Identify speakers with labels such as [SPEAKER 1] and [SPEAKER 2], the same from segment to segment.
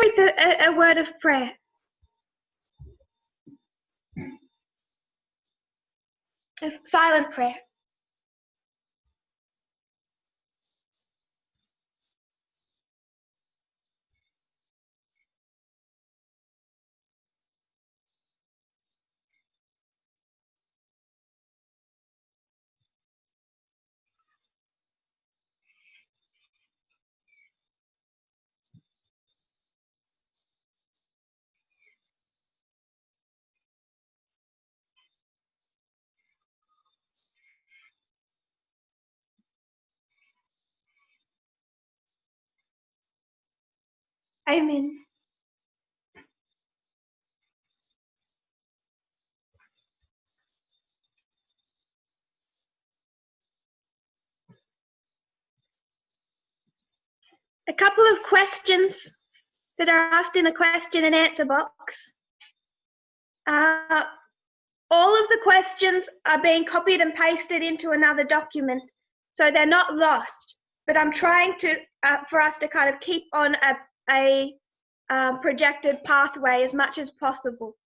[SPEAKER 1] with a word of prayer. A silent prayer. Amen. A couple of questions that are asked in the question and answer box. All of the questions are being copied and pasted into another document, so they're not lost. But I'm trying to for us to kind of keep on a projected pathway as much as possible.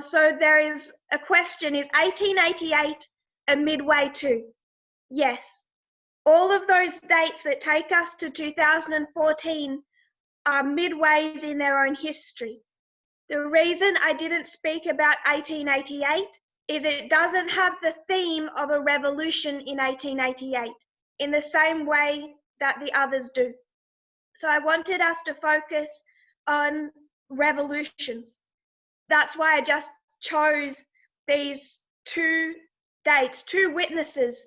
[SPEAKER 1] So there is a question: is 1888 a midway to? Yes. All of those dates that take us to 2014 are midways in their own history. The reason I didn't speak about 1888 is it doesn't have the theme of a revolution in 1888 in the same way that the others do. So I wanted us to focus on revolutions. That's why I just chose these two dates, two witnesses: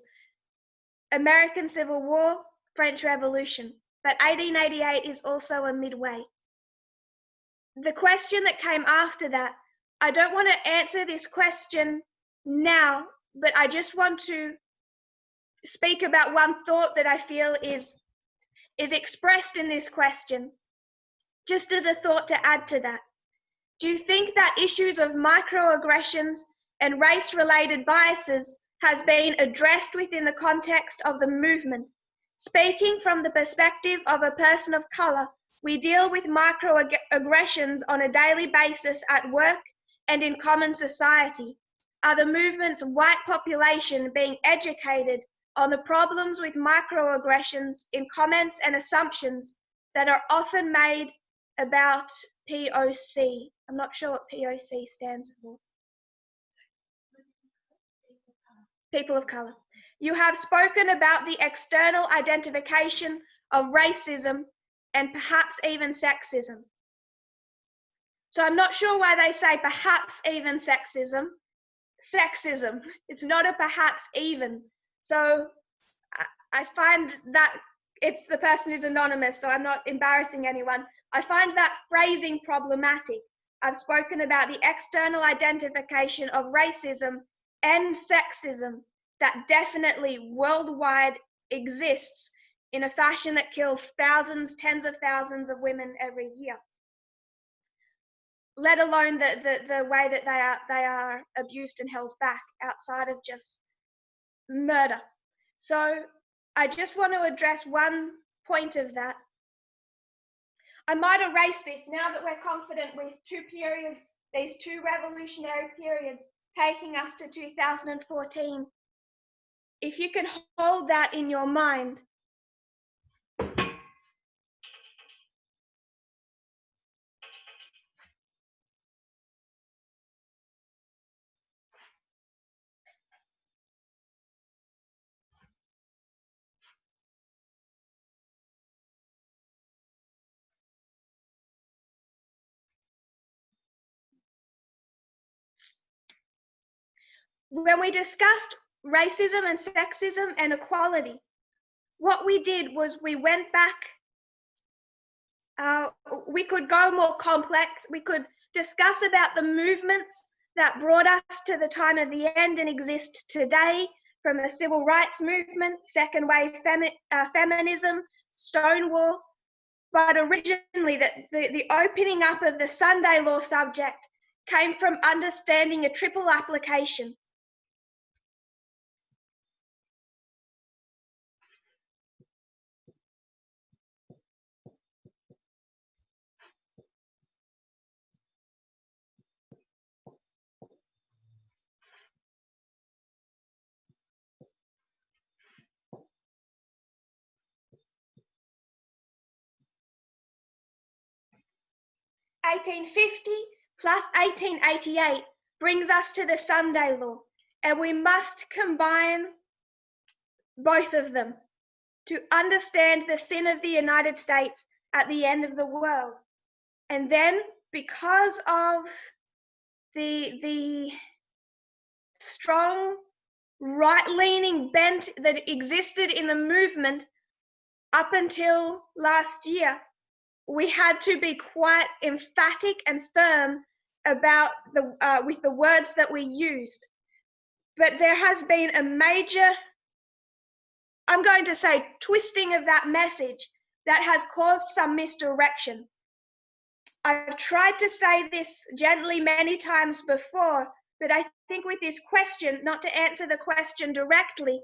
[SPEAKER 1] American Civil War, French Revolution. But 1888 is also a midway. The question that came after that, I don't want to answer this question now, but I just want to speak about one thought that I feel is expressed in this question, just as a thought to add to that. Do you think that issues of microaggressions and race-related biases has been addressed within the context of the movement? Speaking from the perspective of a person of color, we deal with microaggressions on a daily basis at work and in common society. Are the movement's white population being educated on the problems with microaggressions in comments and assumptions that are often made about POC? I'm not sure what POC stands for. People of color. You have spoken about the external identification of racism and perhaps even sexism. So I'm not sure why they say perhaps even sexism. Sexism. It's not a perhaps even. So I find that it's the person who's anonymous, so I'm not embarrassing anyone. I find that phrasing problematic. I've spoken about the external identification of racism and sexism that definitely worldwide exists in a fashion that kills thousands, tens of thousands of women every year, let alone the way that they are abused and held back outside of just murder. So I just want to address one point of that. I might erase this now that we're confident with two periods, these two revolutionary periods taking us to 2014. If you can hold that in your mind. When we discussed racism and sexism and equality, what we did was we went back. We could go more complex. We could discuss about the movements that brought us to the time of the end and exist today, from the civil rights movement, second wave feminism, Stonewall. But originally, the opening up of the Sunday law subject came from understanding a triple application. 1850 plus 1888 brings us to the Sunday Law, and we must combine both of them to understand the sin of the United States at the end of the world. And then, because of the strong right-leaning bent that existed in the movement up until last year, we had to be quite emphatic and firm about with the words that we used. But there has been a major, I'm going to say, twisting of that message that has caused some misdirection. I've tried to say this gently many times before, but I think with this question, not to answer the question directly,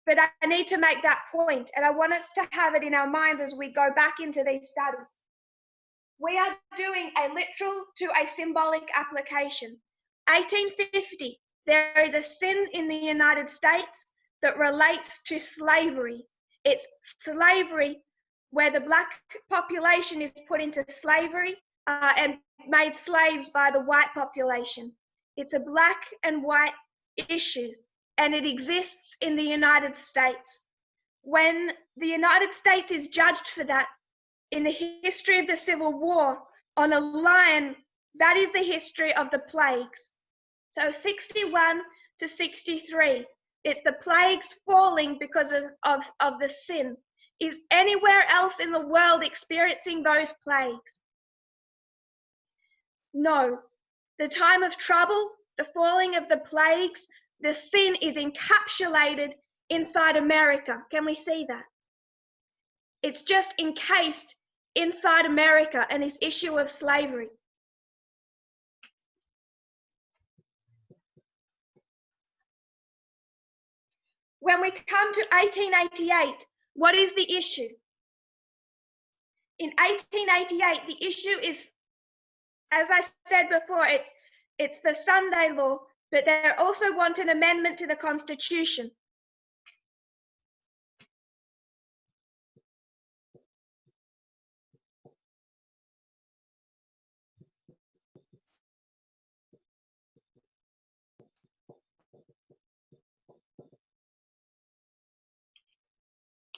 [SPEAKER 1] but I need to make that point, and I want us to have it in our minds as we go back into these studies. We are doing a literal to a symbolic application. 1850, there is a sin in the United States that relates to slavery. It's slavery where the black population is put into slavery and made slaves by the white population. It's a black and white issue, and it exists in the United States. When the United States is judged for that, in the history of the Civil War, on a line, that is the history of the plagues. So 61 to 63, it's the plagues falling because of the sin. Is anywhere else in the world experiencing those plagues? No. The time of trouble, the falling of the plagues, the sin is encapsulated inside America. Can we see that? It's just encased inside America and this issue of slavery. When we come to 1888, what is the issue? In 1888, the issue is, as I said before, it's the Sunday Law, but they also want an amendment to the Constitution.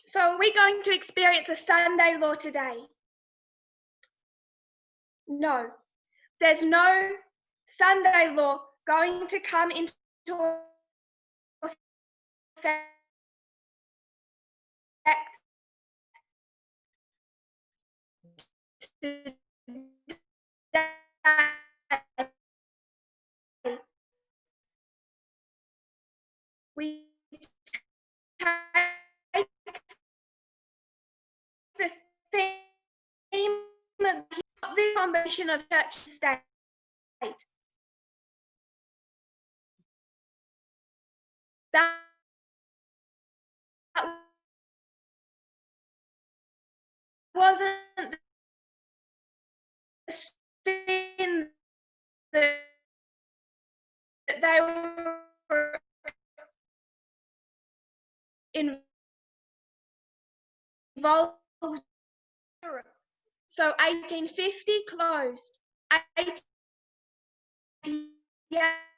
[SPEAKER 1] So are we going to experience a Sunday Law today? No. There's no Sunday Law going to come into effect today. We take the theme of the combination of church and state. That wasn't the sin that they were involved in. So 1850 closed. 18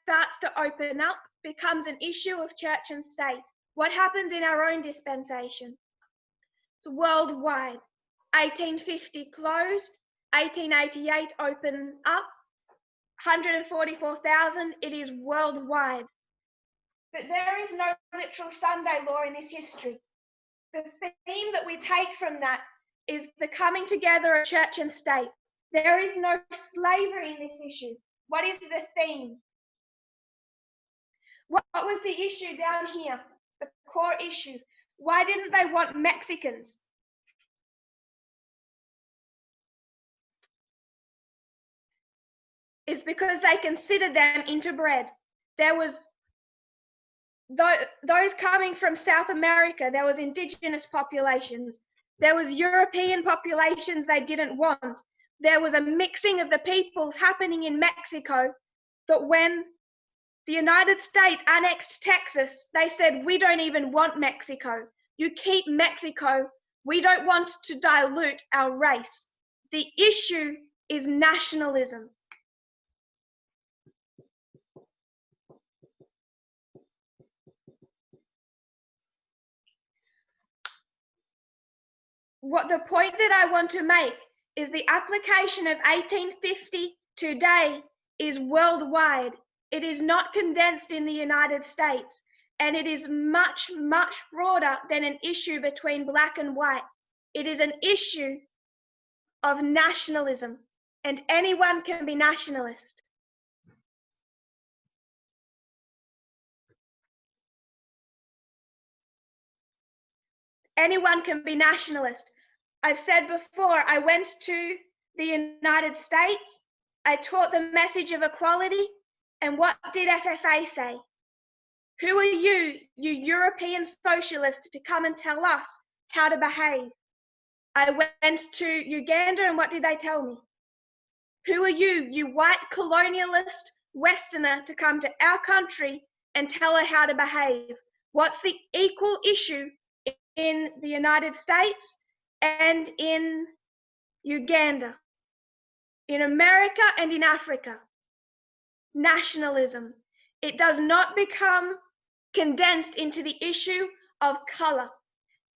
[SPEAKER 1] starts to open up, becomes an issue of church and state. What happens in our own dispensation? It's worldwide. 1850 closed, 1888 open up, 144,000, it is worldwide. But there is no literal Sunday law in this history. The theme that we take from that is the coming together of church and state. There is no slavery in this issue. What is the theme? What was the issue down here? The core issue. Why didn't they want Mexicans? It's because they considered them interbred. There was those coming from South America, there was indigenous populations. There was European populations they didn't want. There was a mixing of the peoples happening in Mexico that when the United States annexed Texas, they said, we don't even want Mexico. You keep Mexico. We don't want to dilute our race. The issue is nationalism. What the point that I want to make is the application of 1850 today is worldwide. It is not condensed in the United States, and it is much, much broader than an issue between black and white. It is an issue of nationalism, and anyone can be nationalist. Anyone can be nationalist. I've said before, I went to the United States, I taught the message of equality, and what did FFA say? Who are you European socialists, to come and tell us how to behave? I went to Uganda, and what did they tell me? Who are you white colonialist Westerner, to come to our country and tell her how to behave? What's the equal issue in the United States and in Uganda, in America and in Africa? Nationalism. It does not become condensed into the issue of color.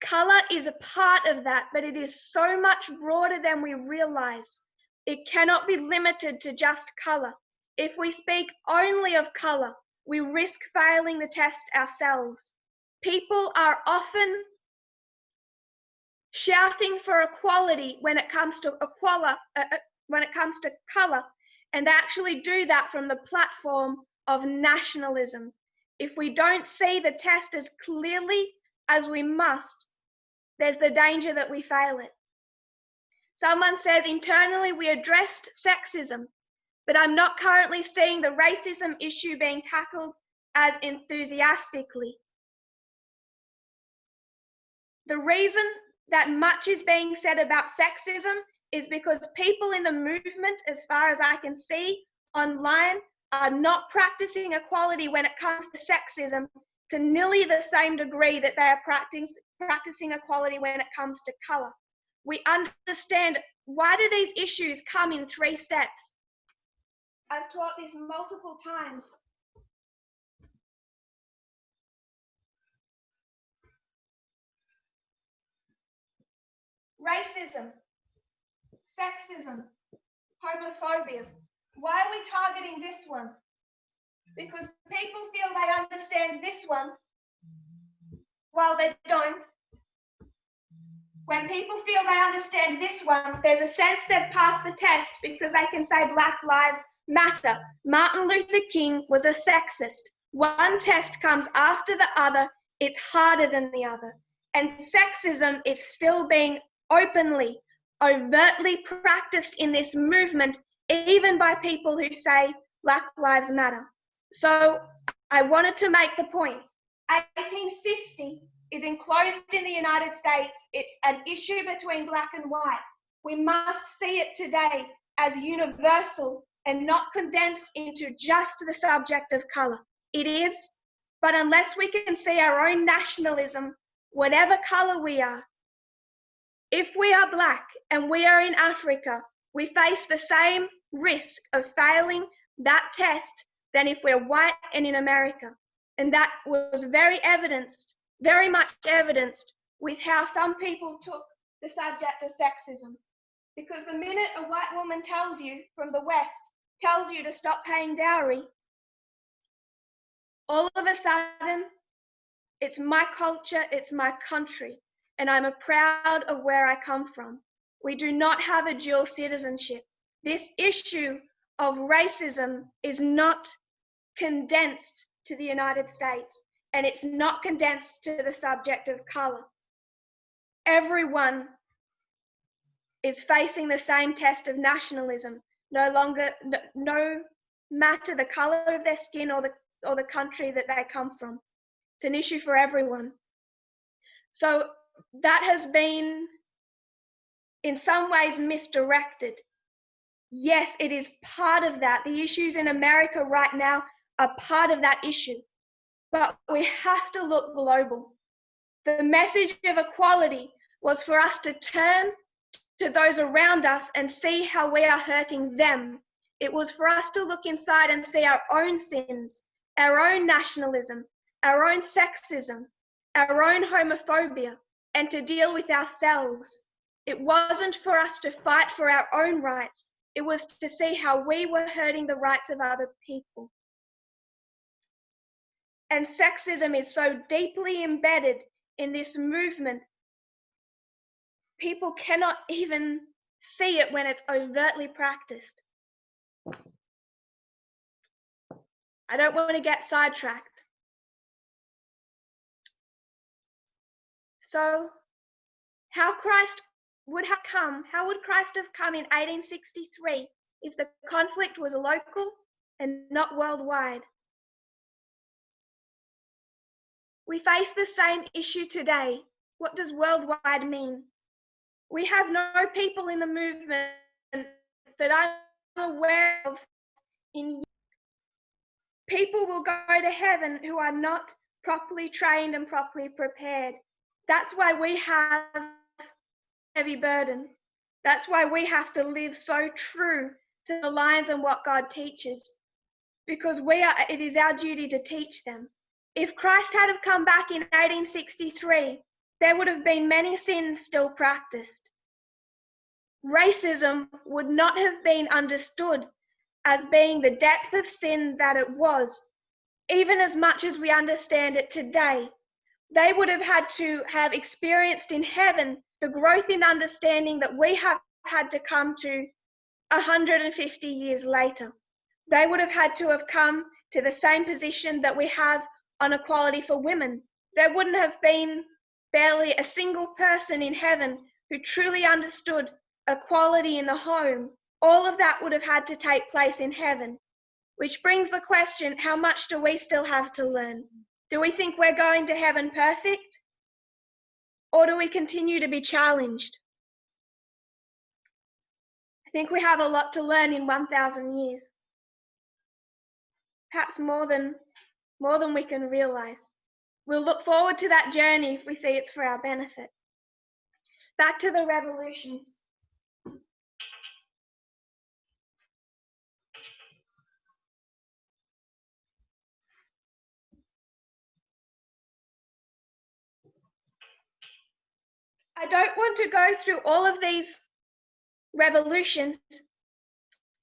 [SPEAKER 1] Color is a part of that, but it is so much broader than we realize. It cannot be limited to just color. If we speak only of color, we risk failing the test ourselves. People are often shouting for equality when it comes to color, and they actually do that from the platform of nationalism. If we don't see the test as clearly as we must, there's the danger that we fail it. Someone says internally we addressed sexism, but I'm not currently seeing the racism issue being tackled as enthusiastically. The reason that much is being said about sexism is because people in the movement, as far as I can see online, are not practicing equality when it comes to sexism to nearly the same degree that they are practicing equality when it comes to color. We understand, why do these issues come in 3 steps? I've taught this multiple times. Racism, sexism, homophobia. Why are we targeting this one? Because people feel they understand this one while they don't. When people feel they understand this one, there's a sense they've passed the test because they can say Black Lives Matter. Martin Luther King was a sexist. One test comes after the other. It's harder than the other. And sexism is still being openly, overtly practiced in this movement, even by people who say Black Lives Matter. So I wanted to make the point. 1850 is enclosed in the United States. It's an issue between black and white. We must see it today as universal and not condensed into just the subject of color. It is, but unless we can see our own nationalism, whatever color we are, if we are black and we are in Africa, we face the same risk of failing that test than if we're white and in America. And that was very much evidenced with how some people took the subject of sexism. Because the minute a white woman tells you from the West, tells you to stop paying dowry, all of a sudden, it's my culture, it's my country, and I'm proud of where I come from. We do not have a dual citizenship. This issue of racism is not condensed to the United States, and it's not condensed to the subject of color. Everyone is facing the same test of nationalism, no matter the color of their skin or the country that they come from. It's an issue for everyone. So that has been in some ways misdirected. Yes, it is part of that. The issues in America right now are part of that issue, but we have to look global. The message of equality was for us to turn to those around us and see how we are hurting them. It was for us to look inside and see our own sins, our own nationalism, our own sexism, our own homophobia, and to deal with ourselves. It wasn't for us to fight for our own rights. It was to see how we were hurting the rights of other people. And sexism is so deeply embedded in this movement, people cannot even see it when it's overtly practiced. I don't want to get sidetracked. So, how would Christ have come in 1863 if the conflict was local and not worldwide? We face the same issue today. What does worldwide mean? We have no people in the movement that I'm aware of in. People will go to heaven who are not properly trained and properly prepared. That's why we have a heavy burden. That's why we have to live so true to the lines and what God teaches, because it is our duty to teach them. If Christ had have come back in 1863, there would have been many sins still practiced. Racism would not have been understood as being the depth of sin that it was, even as much as we understand it today. They would have had to have experienced in heaven the growth in understanding that we have had to come to 150 years later. They would have had to have come to the same position that we have on equality for women. There wouldn't have been barely a single person in heaven who truly understood equality in the home. All of that would have had to take place in heaven, which brings the question, how much do we still have to learn? Do we think we're going to heaven perfect? Or do we continue to be challenged? I think we have a lot to learn in 1,000 years. Perhaps more than we can realize. We'll look forward to that journey if we see it's for our benefit. Back to the revolutions. I don't want to go through all of these revolutions.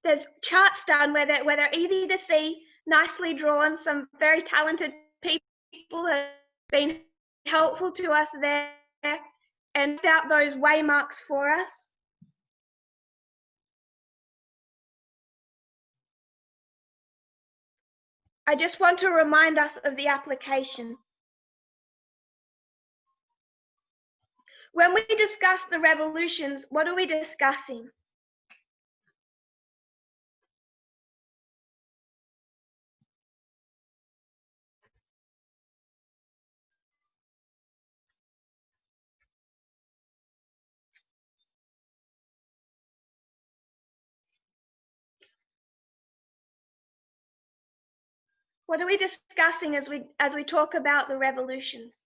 [SPEAKER 1] There's charts done where they're easy to see, nicely drawn. Some very talented people have been helpful to us there and out those waymarks for us. I just want to remind us of the application. When we discuss the revolutions, what are we discussing? What are we discussing as we talk about the revolutions?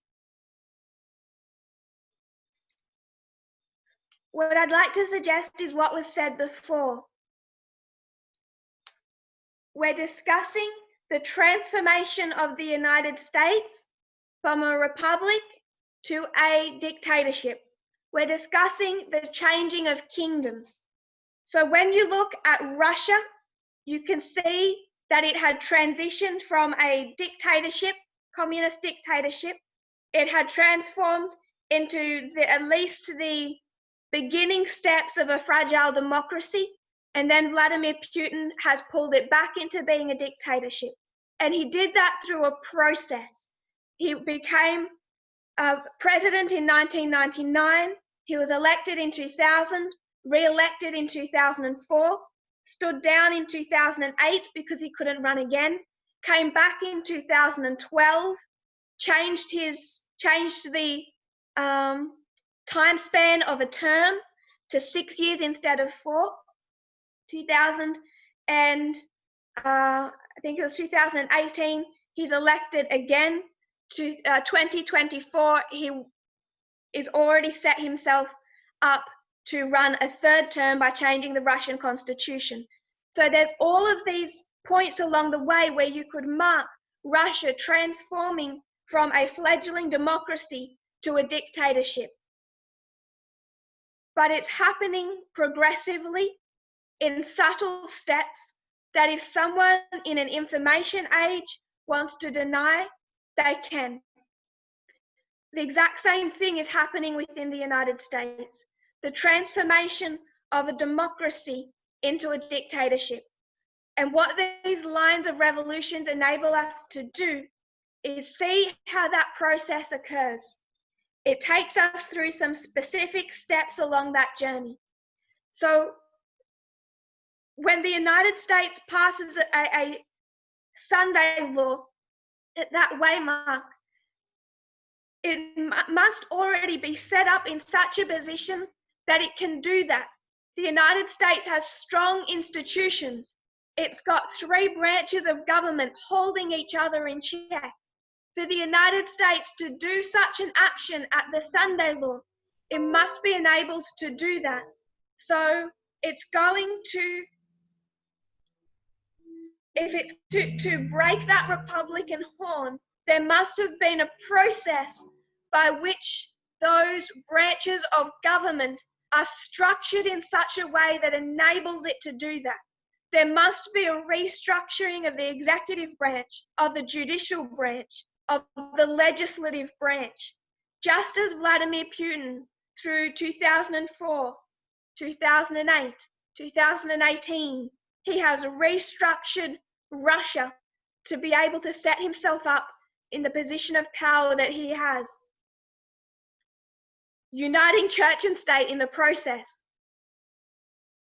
[SPEAKER 1] What I'd like to suggest is what was said before. We're discussing the transformation of the United States from a republic to a dictatorship. We're discussing the changing of kingdoms. So when you look at Russia, you can see that it had transitioned from a dictatorship, communist dictatorship. It had transformed into at least the beginning steps of a fragile democracy. And then Vladimir Putin has pulled it back into being a dictatorship. And he did that through a process. He became president in 1999. He was elected in 2000, re-elected in 2004, stood down in 2008 because he couldn't run again, came back in 2012, changed the time span of a term to 6 years instead of 4. 2000 and I think it was 2018, he's elected again. To 2024, he is already set himself up to run a third term by changing the Russian constitution. So there's all of these points along the way where you could mark Russia transforming from a fledgling democracy to a dictatorship. But it's happening progressively in subtle steps that if someone in an information age wants to deny, they can. The exact same thing is happening within the United States. The transformation of a democracy into a dictatorship. And what these lines of revolutions enable us to do is see how that process occurs. It takes us through some specific steps along that journey. So when the United States passes a Sunday law at that waymark, it must already be set up in such a position that it can do that. The United States has strong institutions. It's got 3 branches of government holding each other in check. For the United States to do such an action at the Sunday law, it must be enabled to do that. So it's going to, if it's to break that Republican horn, there must have been a process by which those branches of government are structured in such a way that enables it to do that. There must be a restructuring of the executive branch, of the judicial branch, of the legislative branch, just as Vladimir Putin through 2004, 2008, 2018, he has restructured Russia to be able to set himself up in the position of power that he has, uniting church and state in the process.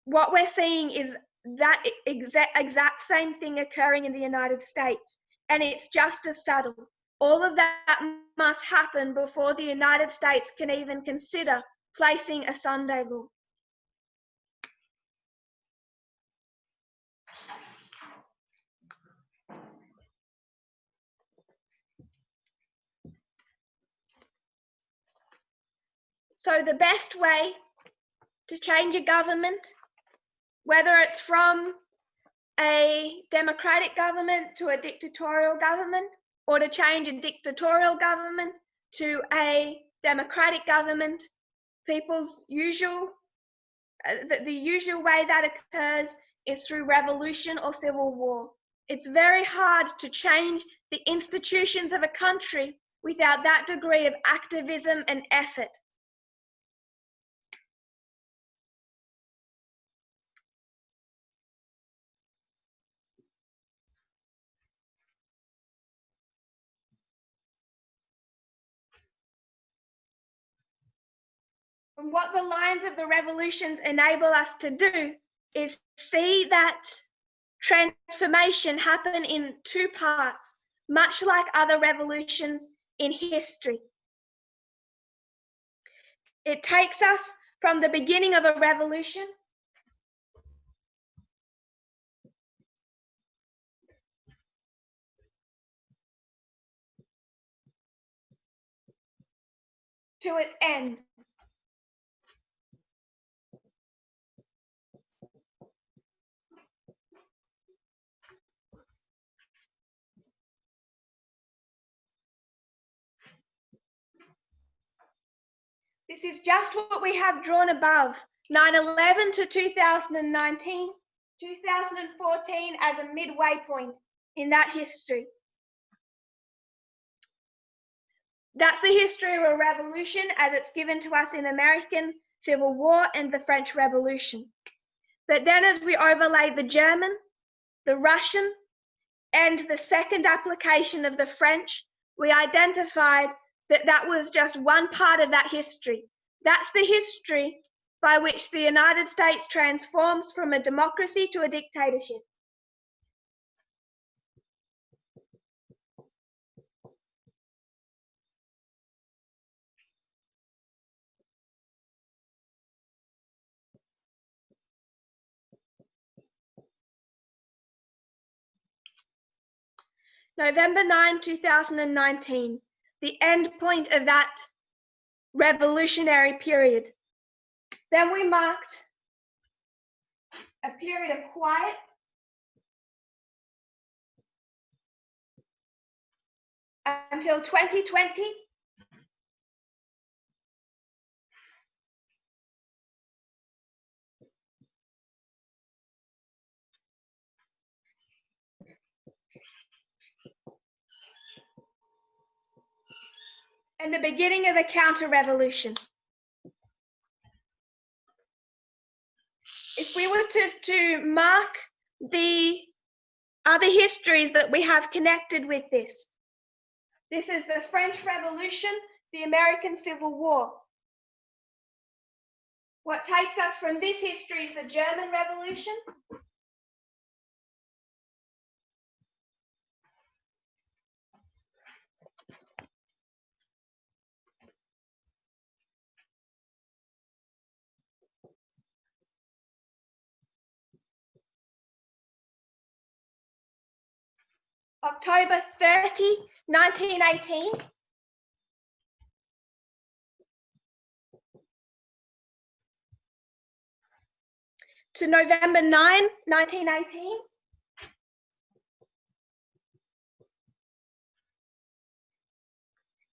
[SPEAKER 1] What we're seeing is that exact same thing occurring in the United States, and it's just as subtle. All of that must happen before the United States can even consider placing a Sunday law. So the best way to change a government, whether it's from a democratic government to a dictatorial government, or to change a dictatorial government to a democratic government, people's usual, the usual way that occurs is through revolution or civil war. It's very hard to change the institutions of a country without that degree of activism and effort. And what the lines of the revolutions enable us to do is see that transformation happen in 2 parts, much like other revolutions in history. It takes us from the beginning of a revolution to its end. This is just what we have drawn above, 9/11 to 2019, 2014 as a midway point in that history. That's the history of a revolution as it's given to us in the American Civil War and the French Revolution. But then as we overlaid the German, the Russian, and the second application of the French, we identified that that was just one part of that history. That's the history by which the United States transforms from a democracy to a dictatorship. November 9, 2019, the end point of that revolutionary period. Then we marked a period of quiet until 2020. And the beginning of a counter-revolution. If we were to mark the other histories that we have connected with this is the French Revolution, the American Civil War. What takes us from this history is the German Revolution. October 30, 1918. To November 9, 1918.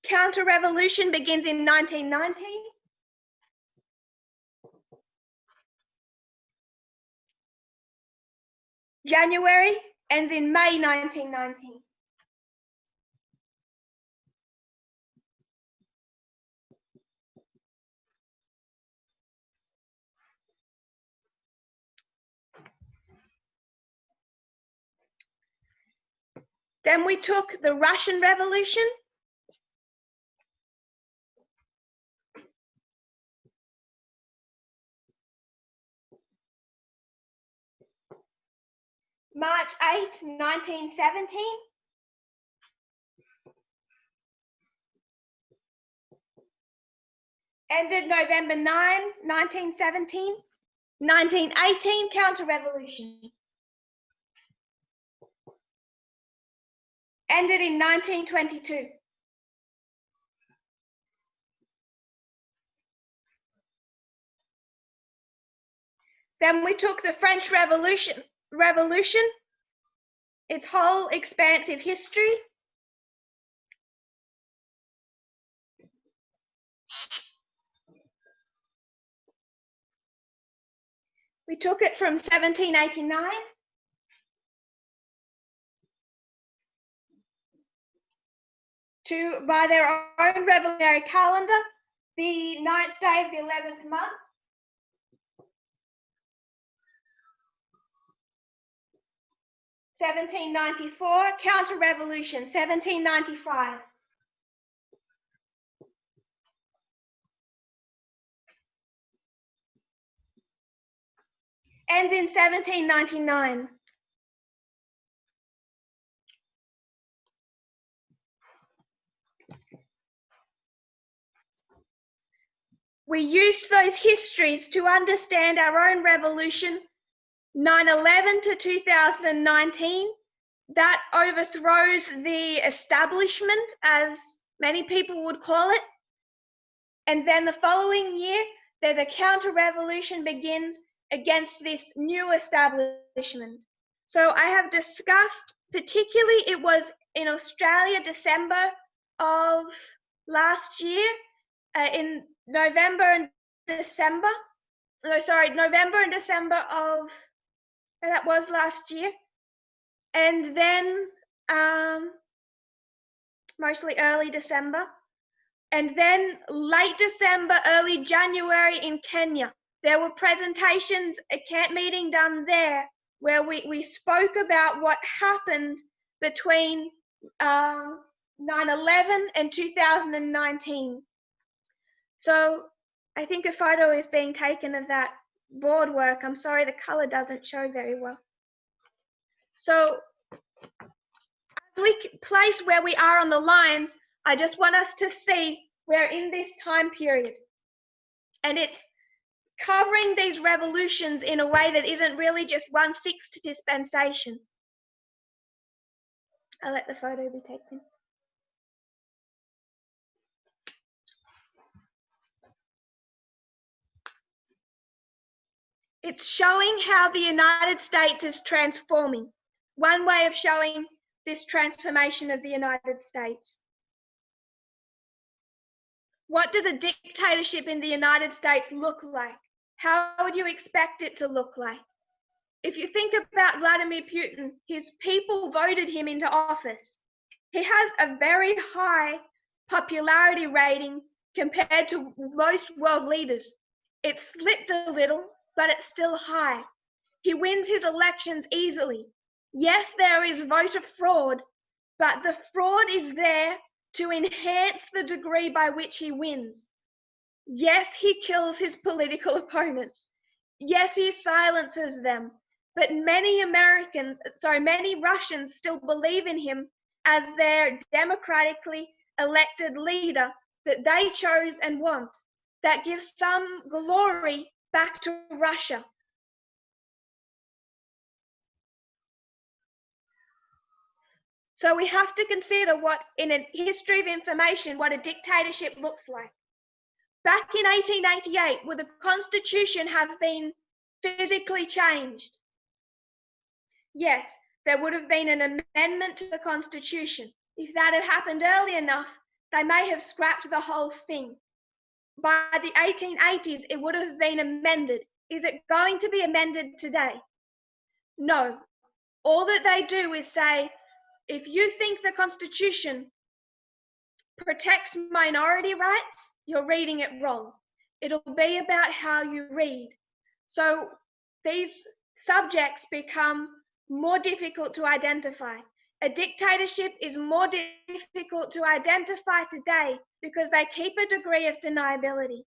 [SPEAKER 1] Counter-revolution begins in 1919. January ends in May 1919. Then we took the Russian Revolution. March 8, 1917. Ended November 9, 1917. 1918, counter-revolution. Ended in 1922. Then we took the French Revolution, its whole expansive history. We took it from 1789 to, by their own revolutionary calendar, the 9th day of the 11th month. (1794), counter-revolution, 1795. Ends in 1799. We used those histories to understand our own revolution, 9/11 to 2019, that overthrows the establishment, as many people would call it. And then the following year, there's a counter-revolution begins against this new establishment. So I have discussed, particularly it was in Australia, December of last year, in November and December. No, sorry, November and December of, that was last year. And then mostly early December. And then late December, early January in Kenya. There were presentations, a camp meeting done there where we spoke about what happened between 9/11 and 2019. So I think a photo is being taken of that board work. I'm sorry, the color doesn't show very well. So as we place where we are on the lines, I just want us to see we're in this time period. And it's covering these revolutions in a way that isn't really just one fixed dispensation. I'll let the photo be taken. It's showing how the United States is transforming. One way of showing this transformation of the United States. What does a dictatorship in the United States look like? How would you expect it to look like? If you think about Vladimir Putin, his people voted him into office. He has a very high popularity rating compared to most world leaders. It slipped a little, but it's still high. He wins his elections easily. Yes, there is voter fraud, but the fraud is there to enhance the degree by which he wins. Yes, he kills his political opponents. Yes, he silences them. But many Russians still believe in him as their democratically elected leader that they chose and want. That gives some glory back to Russia. So we have to consider what, in a history of information, what a dictatorship looks like. Back in 1888, would the Constitution have been physically changed? Yes, there would have been an amendment to the Constitution. If that had happened early enough, they may have scrapped the whole thing. By the 1880s, it would have been amended. Is it going to be amended today? No. All that they do is say, if you think the Constitution protects minority rights, you're reading it wrong. It'll be about how you read. So these subjects become more difficult to identify. A dictatorship is more difficult to identify today because they keep a degree of deniability.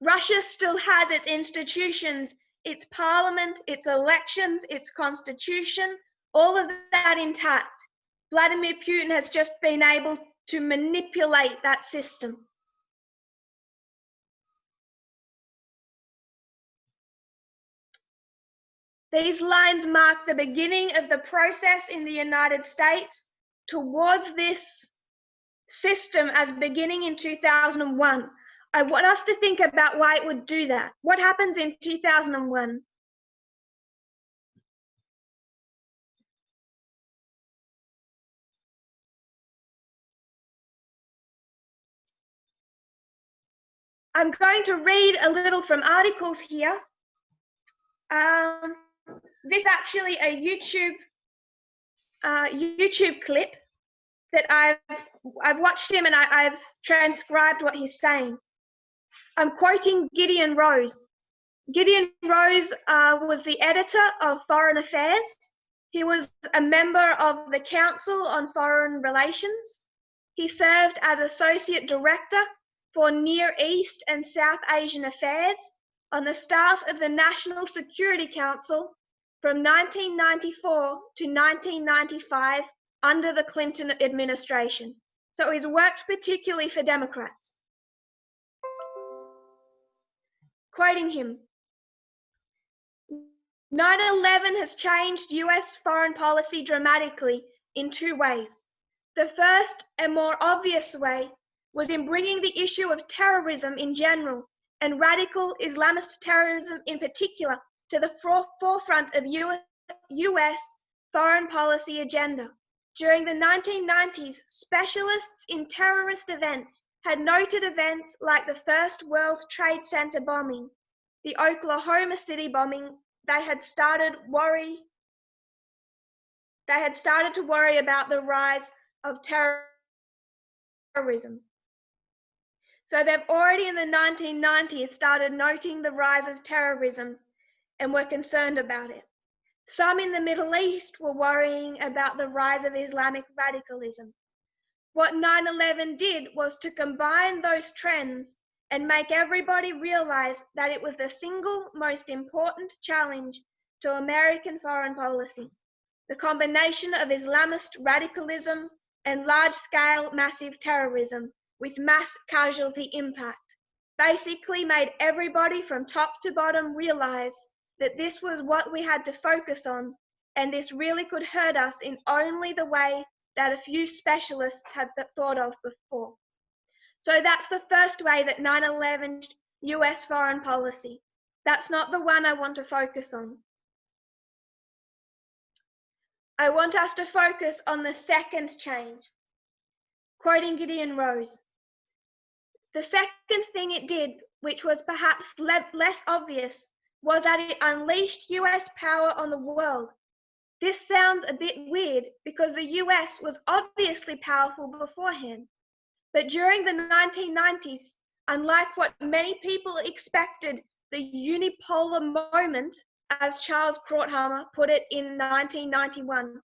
[SPEAKER 1] Russia still has its institutions, its parliament, its elections, its constitution, all of that intact. Vladimir Putin has just been able to manipulate that system. These lines mark the beginning of the process in the United States towards this system as beginning in 2001. I want us to think about why it would do that. What happens in 2001? I'm going to read a little from articles here. This is actually a YouTube clip that I've watched him and I've transcribed what he's saying. I'm quoting Gideon Rose. Gideon Rose was the editor of Foreign Affairs. He was a member of the Council on Foreign Relations. He served as Associate Director for Near East and South Asian Affairs on the staff of the National Security Council from 1994 to 1995 under the Clinton administration. So he's worked particularly for Democrats. Quoting him, 9/11 has changed US foreign policy dramatically in two ways. The first and more obvious way was in bringing the issue of terrorism in general and radical Islamist terrorism in particular to the forefront of US foreign policy agenda. During the 1990s, specialists in terrorist events had noted events like the first World Trade Center bombing, the Oklahoma City bombing. They had started to worry about the rise of terrorism. So they've already in the 1990s started noting the rise of terrorism and were concerned about it. Some in the Middle East were worrying about the rise of Islamic radicalism. What 9/11 did was to combine those trends and make everybody realize that it was the single most important challenge to American foreign policy. The combination of Islamist radicalism and large-scale massive terrorism with mass casualty impact basically made everybody from top to bottom realize that this was what we had to focus on, and this really could hurt us in only the way that a few specialists had thought of before. So that's the first way that 9/11 US foreign policy. That's not the one I want to focus on. I want us to focus on the second change. Quoting Gideon Rose, the second thing it did, which was perhaps less obvious, was that it unleashed US power on the world. This sounds a bit weird because the US was obviously powerful beforehand. But during the 1990s, unlike what many people expected, the unipolar moment, as Charles Krauthammer put it in 1991,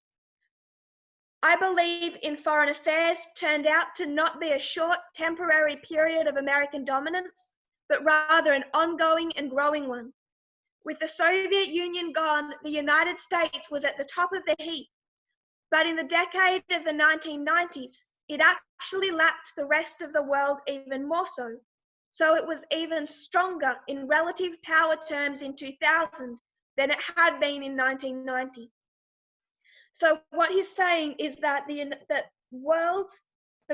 [SPEAKER 1] I believe in foreign affairs turned out to not be a short, temporary period of American dominance, but rather an ongoing and growing one. With the Soviet Union gone, the United States was at the top of the heap, but in the decade of the 1990s, it actually lapped the rest of the world even more so. So it was even stronger in relative power terms in 2000 than it had been in 1990. So what he's saying is that the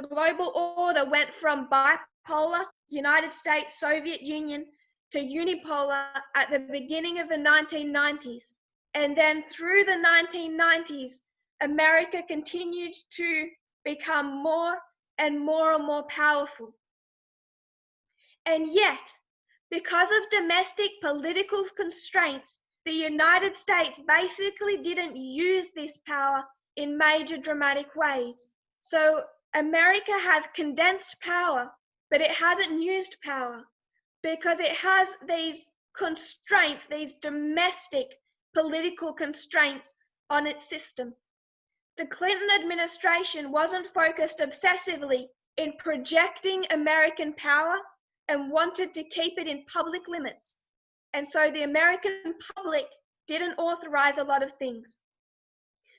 [SPEAKER 1] global order went from bipolar, United States, Soviet Union, to unipolar at the beginning of the 1990s. And then through the 1990s, America continued to become more and more powerful. And yet, because of domestic political constraints, the United States basically didn't use this power in major dramatic ways. So America has condensed power, but it hasn't used power because it has these constraints, these domestic political constraints on its system. The Clinton administration wasn't focused obsessively in projecting American power and wanted to keep it in public limits. And so the American public didn't authorize a lot of things.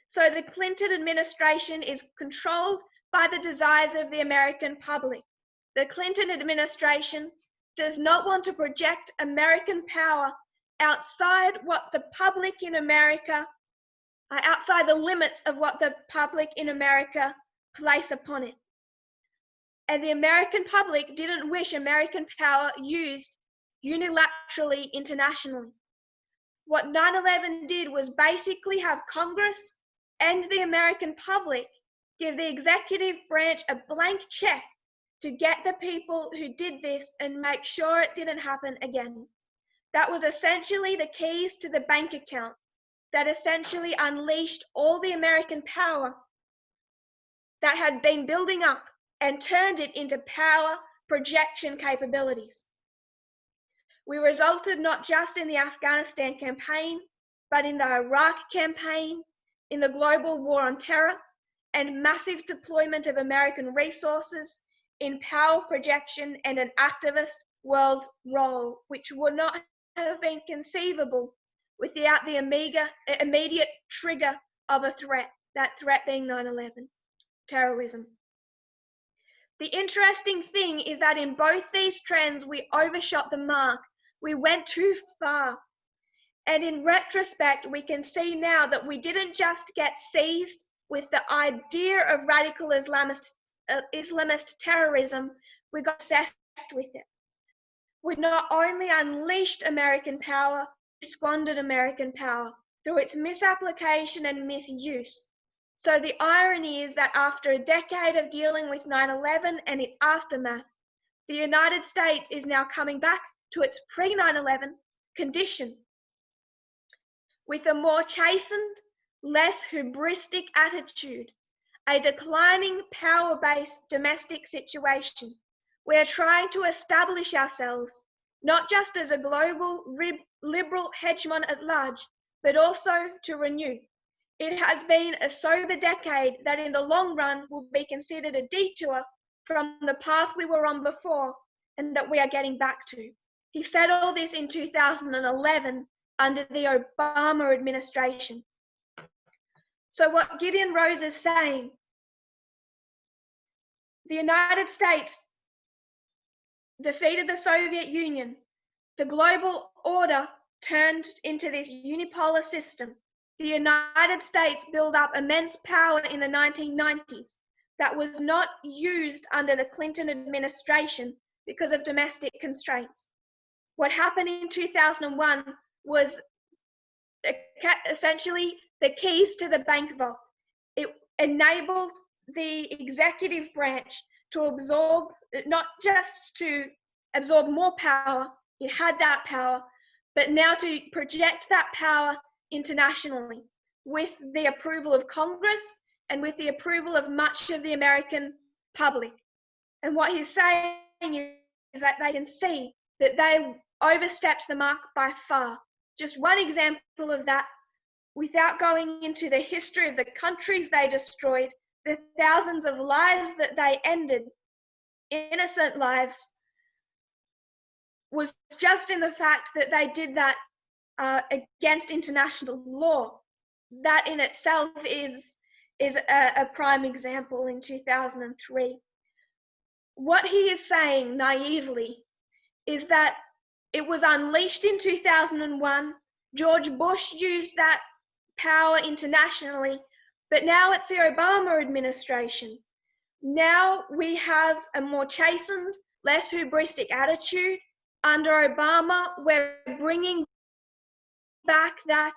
[SPEAKER 1] So the Clinton administration is controlled by the desires of the American public. The Clinton administration does not want to project American power outside what the public in America, outside the limits of what the public in America place upon it. And the American public didn't wish American power used unilaterally internationally. What 9/11 did was basically have Congress and the American public give the executive branch a blank check to get the people who did this and make sure it didn't happen again. That was essentially the keys to the bank account that essentially unleashed all the American power that had been building up and turned it into power projection capabilities. We resulted not just in the Afghanistan campaign, but in the Iraq campaign, in the global war on terror, and massive deployment of American resources in power projection and an activist world role, which would not have been conceivable without the immediate trigger of a threat, that threat being 9/11, terrorism. The interesting thing is that in both these trends, we overshot the mark. We went too far. And in retrospect, we can see now that we didn't just get seized with the idea of radical Islamist terrorism, we got obsessed with it. We not only unleashed American power, we squandered American power through its misapplication and misuse. So the irony is that after a decade of dealing with 9/11 and its aftermath, the United States is now coming back to its pre-9/11 condition with a more chastened, less hubristic attitude, a declining power-based domestic situation. We are trying to establish ourselves not just as a global liberal hegemon at large, but also to renew. It has been a sober decade that in the long run will be considered a detour from the path we were on before and that we are getting back to. He said all this in 2011 under the Obama administration. So what Gideon Rose is saying, the United States defeated the Soviet Union. The global order turned into this unipolar system. The United States built up immense power in the 1990s that was not used under the Clinton administration because of domestic constraints. what happened in 2001 was essentially the keys to the bank vault. It enabled the executive branch to absorb, not just to absorb more power, it had that power, but now to project that power internationally with the approval of Congress and with the approval of much of the American public. And what he's saying is that they can see that they overstepped the mark by far. Just one example of that, without going into the history of the countries they destroyed, the thousands of lives that they ended, innocent lives, was just in the fact that they did that against international law. That in itself is a prime example in 2003. What he is saying naively is that it was unleashed in 2001. George Bush used that power internationally, but now it's the Obama administration. Now we have a more chastened, less hubristic attitude. Under Obama, we're bringing back that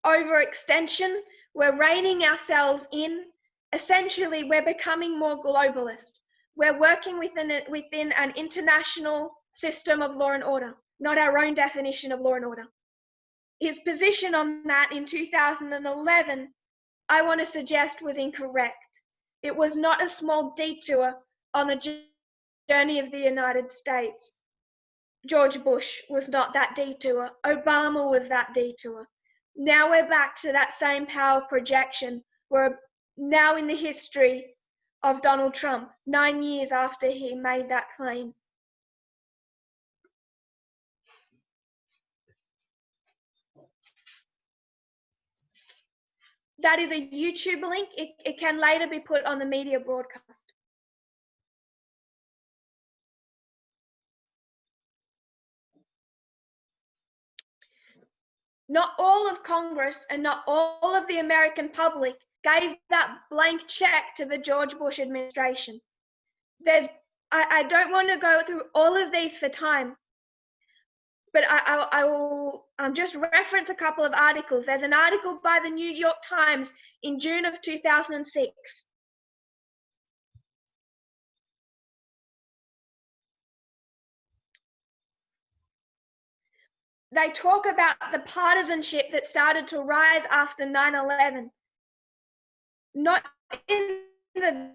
[SPEAKER 1] overextension. We're reining ourselves in. Essentially, we're becoming more globalist. We're working within an international system of law and order, not our own definition of law and order. His position on that in 2011, I want to suggest, was incorrect. It was not a small detour on the journey of the United States. George Bush was not that detour. Obama was that detour. Now we're back to that same power projection. We're now in the history of Donald Trump, 9 years after he made that claim. That is a YouTube link. It can later be put on the media broadcast. Not all of Congress and not all of the American public gave that blank check to the George Bush administration. I don't want to go through all of these for time, but I will just reference a couple of articles. There's an article by the New York Times in June of 2006. They talk about the partisanship that started to rise after 9/11. Not in the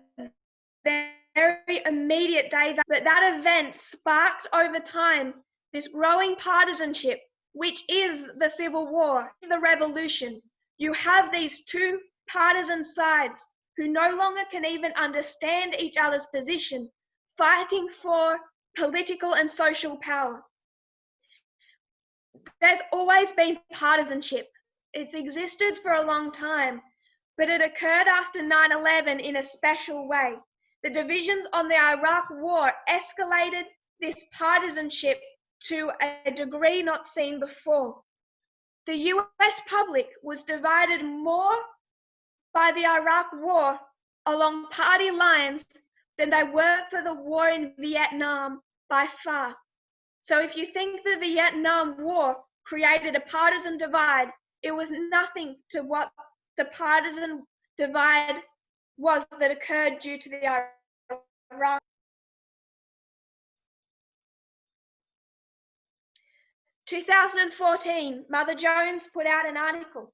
[SPEAKER 1] very immediate days, but that event sparked over time this growing partisanship, which is the Civil War, the revolution. You have these two partisan sides who no longer can even understand each other's position, fighting for political and social power. There's always been partisanship. It's existed for a long time, but it occurred after 9/11 in a special way. The divisions on the Iraq War escalated this partisanship to a degree not seen before. The US public was divided more by the Iraq War along party lines than they were for the war in Vietnam by far. So if you think the Vietnam War created a partisan divide, it was nothing to what the partisan divide was that occurred due to the Iraq. 2014, Mother Jones put out an article,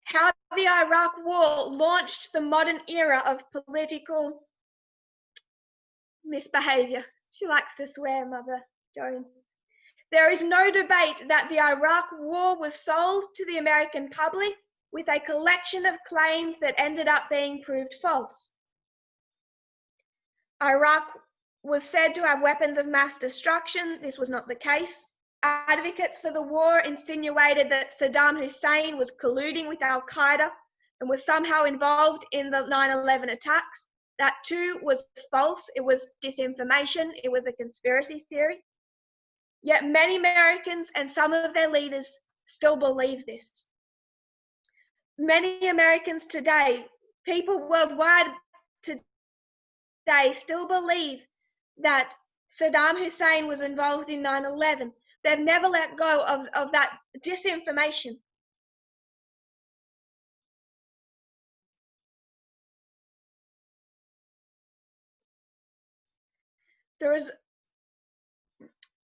[SPEAKER 1] How the Iraq War Launched the Modern Era of Political Misbehavior. She likes to swear, Mother Jones. There is no debate that the Iraq War was sold to the American public with a collection of claims that ended up being proved false. Iraq was said to have weapons of mass destruction. This was not the case. Advocates for the war insinuated that Saddam Hussein was colluding with Al-Qaeda and was somehow involved in the 9/11 attacks. That too was false. It was disinformation. It was a conspiracy theory. Yet many Americans and some of their leaders still believe this. Many Americans today, people worldwide today, still believe that Saddam Hussein was involved in 9/11. They've never let go of that disinformation.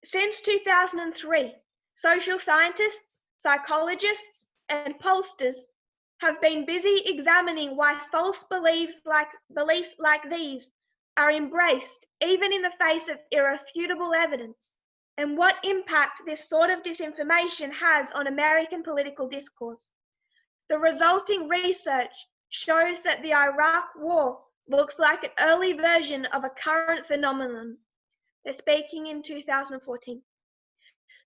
[SPEAKER 1] Since 2003, social scientists, psychologists, and pollsters have been busy examining why false beliefs like these are embraced even in the face of irrefutable evidence, and what impact this sort of disinformation has on American political discourse. The resulting research shows that the Iraq War looks like an early version of a current phenomenon. They're speaking in 2014.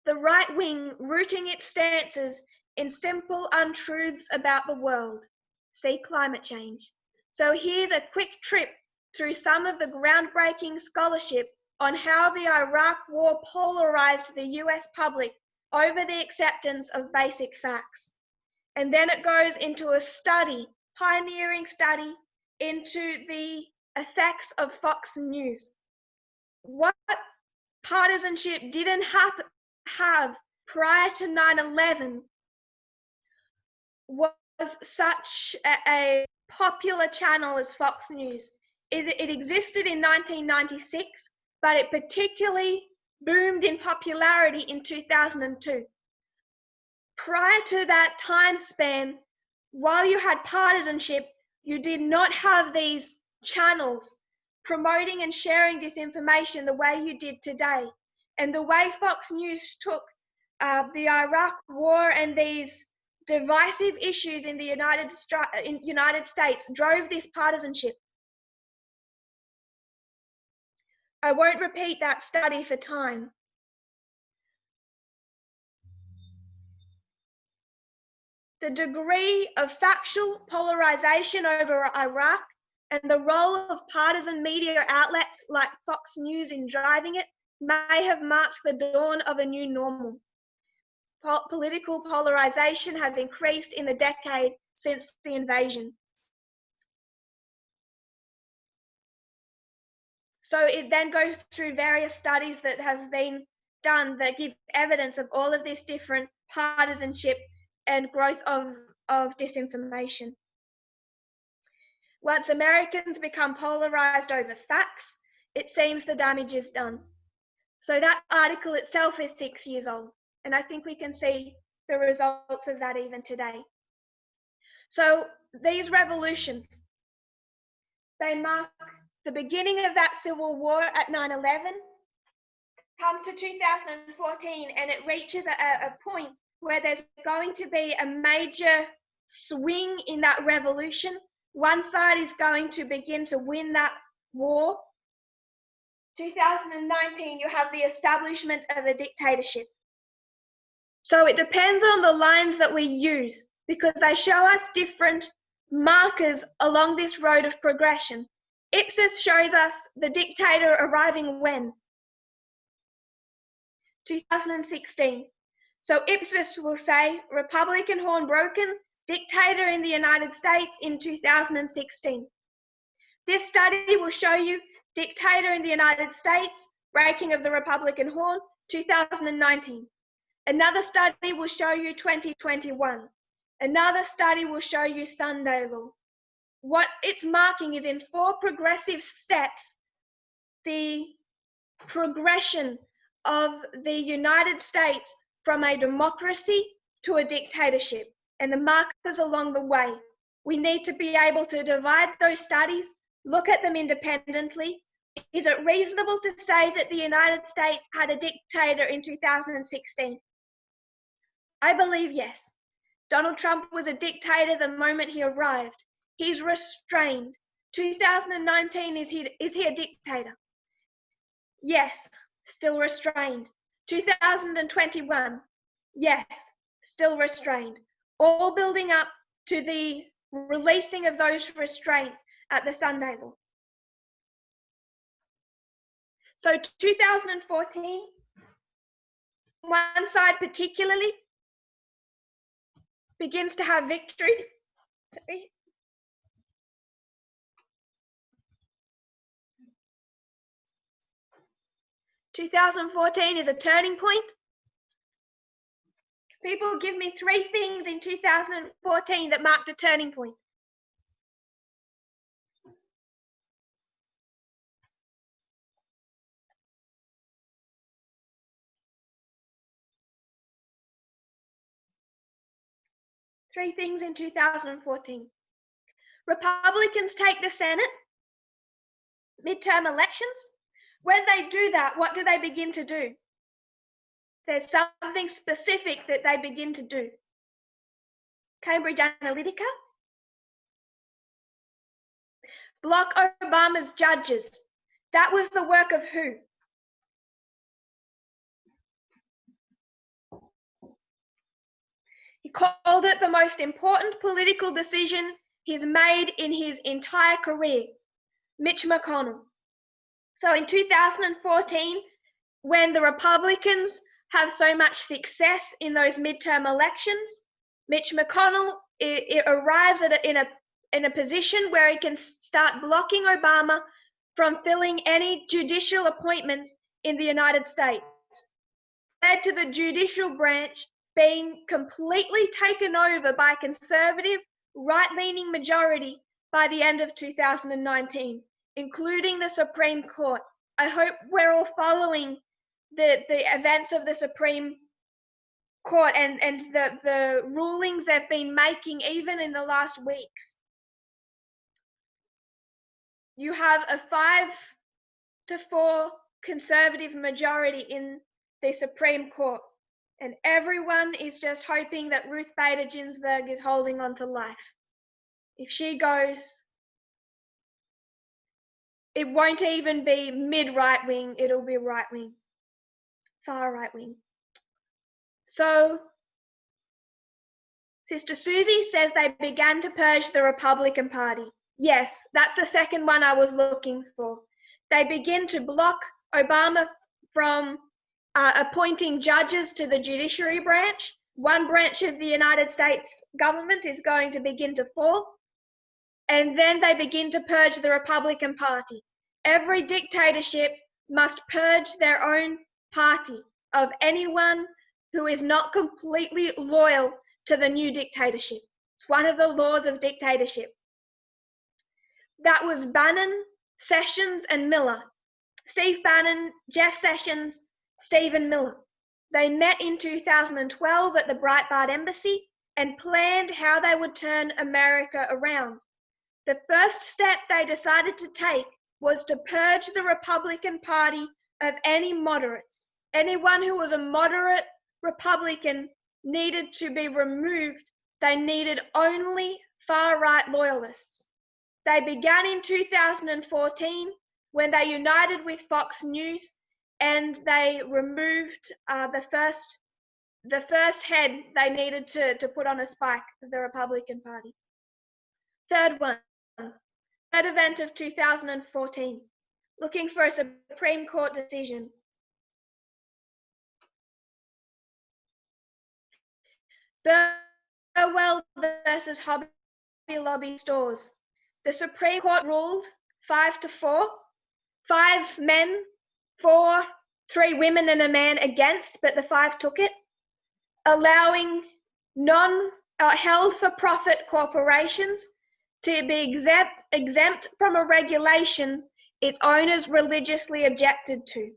[SPEAKER 1] The right wing rooting its stances in simple untruths about the world. See climate change. So here's a quick trip through some of the groundbreaking scholarship on how the Iraq War polarized the US public over the acceptance of basic facts. And then it goes into a study, pioneering study, into the effects of Fox News. What partisanship didn't have prior to 9/11 was such a popular channel as Fox News. It existed in 1996, but it particularly boomed in popularity in 2002. Prior to that time span, while you had partisanship, you did not have these channels promoting and sharing disinformation the way you did today. And the way Fox News took the Iraq War and these divisive issues in the United States drove this partisanship. I won't repeat that study for time. The degree of factual polarization over Iraq and the role of partisan media outlets like Fox News in driving it may have marked the dawn of a new normal. Political polarization has increased in the decade since the invasion. So it then goes through various studies that have been done that give evidence of all of this different partisanship and growth of disinformation. Once Americans become polarized over facts, it seems the damage is done. So that article itself is 6 years old, and I think we can see the results of that even today. So these revolutions, they mark the beginning of that civil war at 9/11, come to 2014, and it reaches a point where there's going to be a major swing in that revolution. One side is going to begin to win that war. 2019, you have the establishment of a dictatorship. So it depends on the lines that we use, because they show us different markers along this road of progression. Ipsos shows us the dictator arriving when? 2016. So Ipsos will say Republican horn broken, dictator in the United States in 2016. This study will show you dictator in the United States, breaking of the Republican horn, 2019. Another study will show you 2021. Another study will show you Sunday law. What it's marking is in 4 progressive steps, the progression of the United States from a democracy to a dictatorship, and the markers along the way. We need to be able to divide those studies, look at them independently. Is it reasonable to say that the United States had a dictator in 2016? I believe yes. Donald Trump was a dictator the moment he arrived. He's restrained. 2019, is he a dictator? Yes, still restrained. 2021, yes, still restrained. All building up to the releasing of those restraints at the Sunday law. So 2014, one side particularly begins to have victory. 2014 is a turning point. People give me 3 things in 2014 that marked a turning point. Three things in 2014. Republicans take the Senate, midterm elections. When they do that, what do they begin to do? There's something specific that they begin to do. Cambridge Analytica. Block Obama's judges. That was the work of who? He called it the most important political decision he's made in his entire career, Mitch McConnell. So in 2014, when the Republicans have so much success in those midterm elections, Mitch McConnell arrives in a position where he can start blocking Obama from filling any judicial appointments in the United States. Led to the judicial branch being completely taken over by a conservative, right-leaning majority by the end of 2019, including the Supreme Court. I hope we're all following the events of the Supreme Court and the rulings they've been making even in the last weeks. You have a 5-4 conservative majority in the Supreme Court, and everyone is just hoping that Ruth Bader Ginsburg is holding on to life. If she goes, it won't even be mid-right wing, it'll be right wing, far right wing. So Sister Susie says they began to purge the Republican Party. Yes, that's the second one I was looking for. They begin to block Obama from appointing judges to the judiciary branch. One branch of the United States government is going to begin to fall. And then they begin to purge the Republican Party. Every dictatorship must purge their own party of anyone who is not completely loyal to the new dictatorship. It's one of the laws of dictatorship. That was Bannon, Sessions, and Miller. Steve Bannon, Jeff Sessions, Stephen Miller. They met in 2012 at the Breitbart Embassy and planned how they would turn America around. The first step they decided to take was to purge the Republican Party of any moderates. Anyone who was a moderate Republican needed to be removed. They needed only far-right loyalists. They began in 2014 when they united with Fox News and they removed the first head they needed to put on a spike of the Republican Party. Third event of 2014, looking for a Supreme Court decision. Burwell versus Hobby Lobby stores. The Supreme Court ruled 5-4, 5 men, 4, 3 women and a man against, but the 5 took it, allowing held for profit corporations to be exempt from a regulation its owners religiously objected to.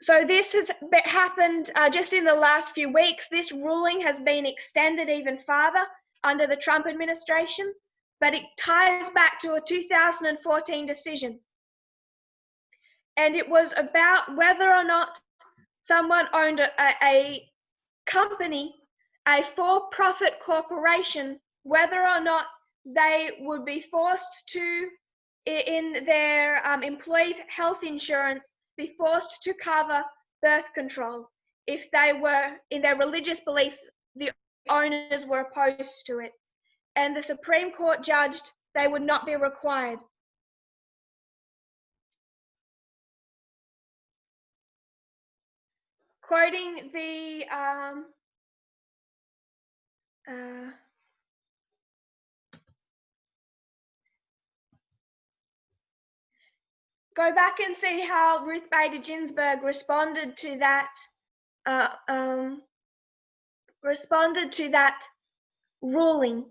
[SPEAKER 1] So this has happened just in the last few weeks. This ruling has been extended even farther under the Trump administration, but it ties back to a 2014 decision. And it was about whether or not someone owned a company, a for-profit corporation, whether or not they would be forced to, in their employees' health insurance, be forced to cover birth control if they were, in their religious beliefs, the owners were opposed to it. And the Supreme Court judged they would not be required. Quoting the go back and see how Ruth Bader Ginsburg responded to that ruling.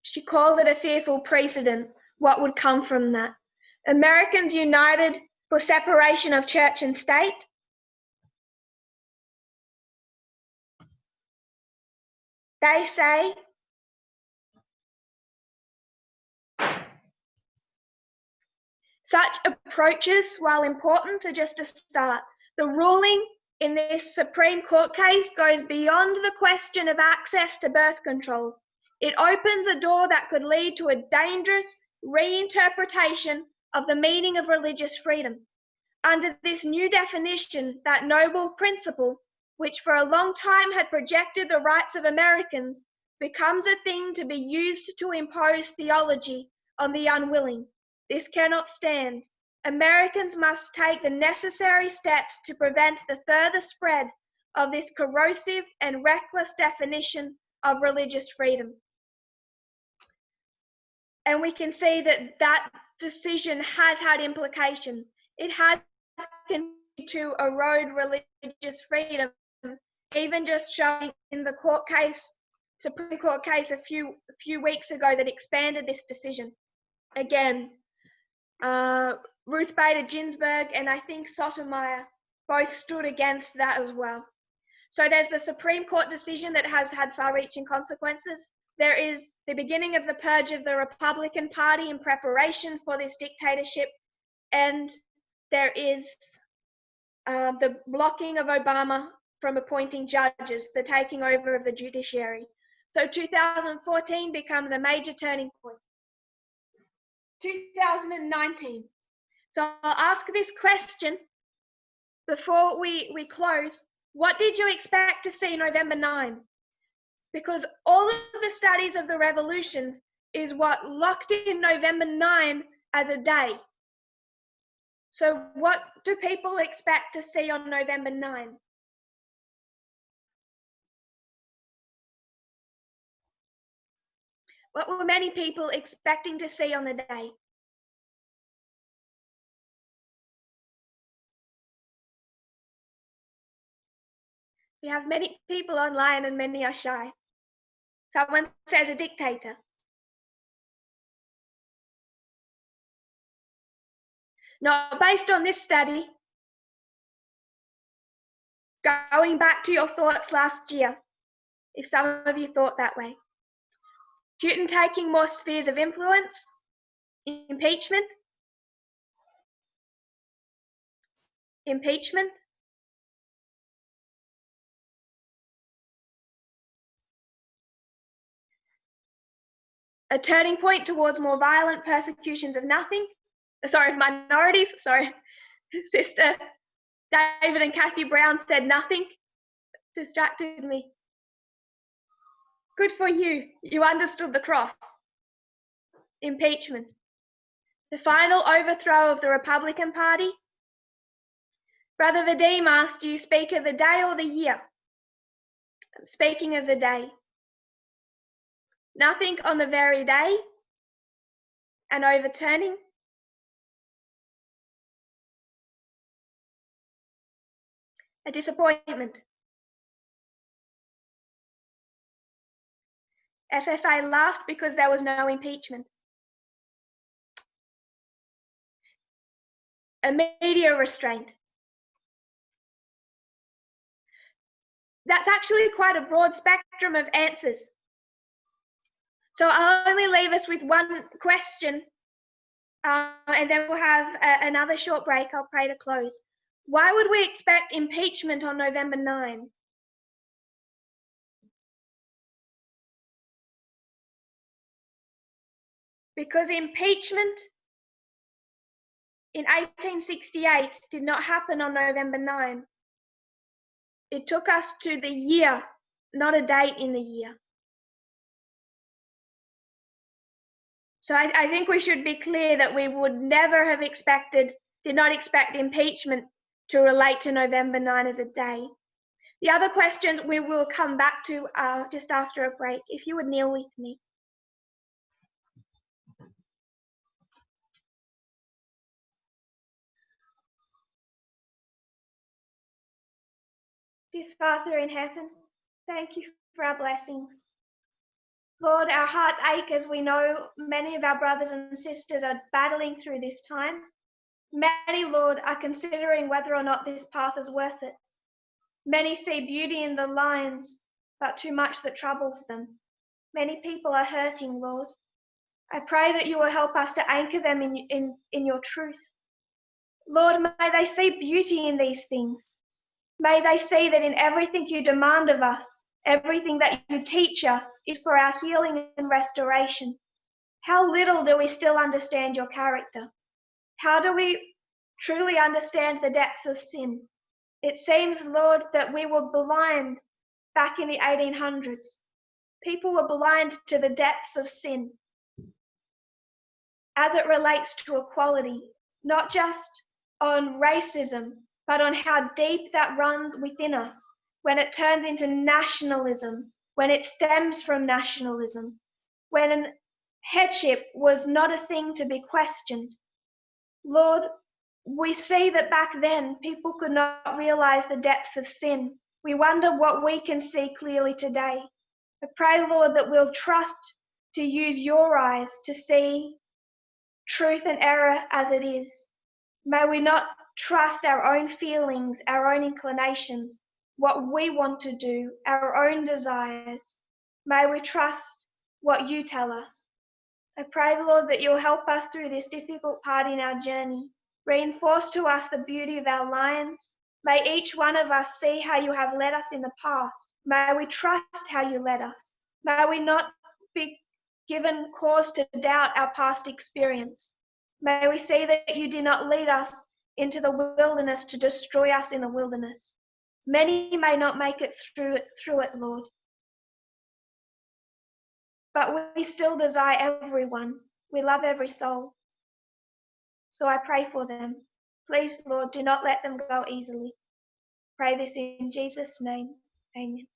[SPEAKER 1] She called it a fearful precedent. What would come from that? Americans united for separation of church and state. They say such approaches, while important, are just a start. The ruling in this Supreme Court case goes beyond the question of access to birth control. It opens a door that could lead to a dangerous reinterpretation of the meaning of religious freedom. Under this new definition, that noble principle, which for a long time had projected the rights of Americans, becomes a thing to be used to impose theology on the unwilling. This cannot stand. Americans must take the necessary steps to prevent the further spread of this corrosive and reckless definition of religious freedom. And we can see that that decision has had implications. It has continued to erode religious freedom, even just showing in the court case, Supreme Court case a few weeks ago that expanded this decision. Again, Ruth Bader Ginsburg and I think Sotomayor both stood against that as well. So there's the Supreme Court decision that has had far-reaching consequences. There is the beginning of the purge of the Republican Party in preparation for this dictatorship, and there is the blocking of Obama from appointing judges, the taking over of the judiciary. So 2014 becomes a major turning point. 2019. So I'll ask this question before we close. What did you expect to see November 9? Because all of the studies of the revolutions is what locked in November 9 as a day. So what do people expect to see on November 9? What were many people expecting to see on the day? We have many people online and many are shy. Someone says a dictator. Not based on this study. Going back to your thoughts last year, if some of you thought that way. Putin taking more spheres of influence, impeachment, a turning point towards more violent persecutions of minorities. Sister David and Kathy Brown said nothing, distracted me. Good for you, you understood the cross. Impeachment. The final overthrow of the Republican Party. Brother Vadim asked, do you speak of the day or the year? I'm speaking of the day. Nothing on the very day. An overturning. A disappointment. FFA laughed because there was no impeachment. A media restraint. That's actually quite a broad spectrum of answers. So I'll only leave us with one question, and then we'll have another short break. I'll pray to close. Why would we expect impeachment on November 9? Because impeachment in 1868 did not happen on November 9. It took us to the year, not a date in the year. So I think we should be clear that we would never have did not expect impeachment to relate to November 9 as a day. The other questions we will come back to just after a break. If you would kneel with me. Dear Father in heaven, thank you for our blessings. Lord, our hearts ache as we know many of our brothers and sisters are battling through this time. Many, Lord, are considering whether or not this path is worth it. Many see beauty in the lines, but too much that troubles them. Many people are hurting, Lord. I pray that you will help us to anchor them in your truth. Lord, may they see beauty in these things. May they see that in everything you demand of us, everything that you teach us is for our healing and restoration. How little do we still understand your character? How do we truly understand the depths of sin? It seems, Lord, that we were blind back in the 1800s. People were blind to the depths of sin as it relates to equality, not just on racism, but on how deep that runs within us when it turns into nationalism, when it stems from nationalism, when headship was not a thing to be questioned. Lord, we see that back then people could not realize the depth of sin. We wonder what we can see clearly today. I pray, Lord, that we'll trust to use your eyes to see truth and error as it is. May we not trust our own feelings, our own inclinations, what we want to do, our own desires. May we trust what you tell us. I pray, Lord, that you'll help us through this difficult part in our journey. Reinforce to us the beauty of our lines. May each one of us see how you have led us in the past. May we trust how you led us. May we not be given cause to doubt our past experience. May we see that you did not lead us into the wilderness to destroy us in the wilderness. Many may not make it through it, Lord. But we still desire everyone. We love every soul. So I pray for them. Please, Lord, do not let them go easily. Pray this in Jesus' name. Amen.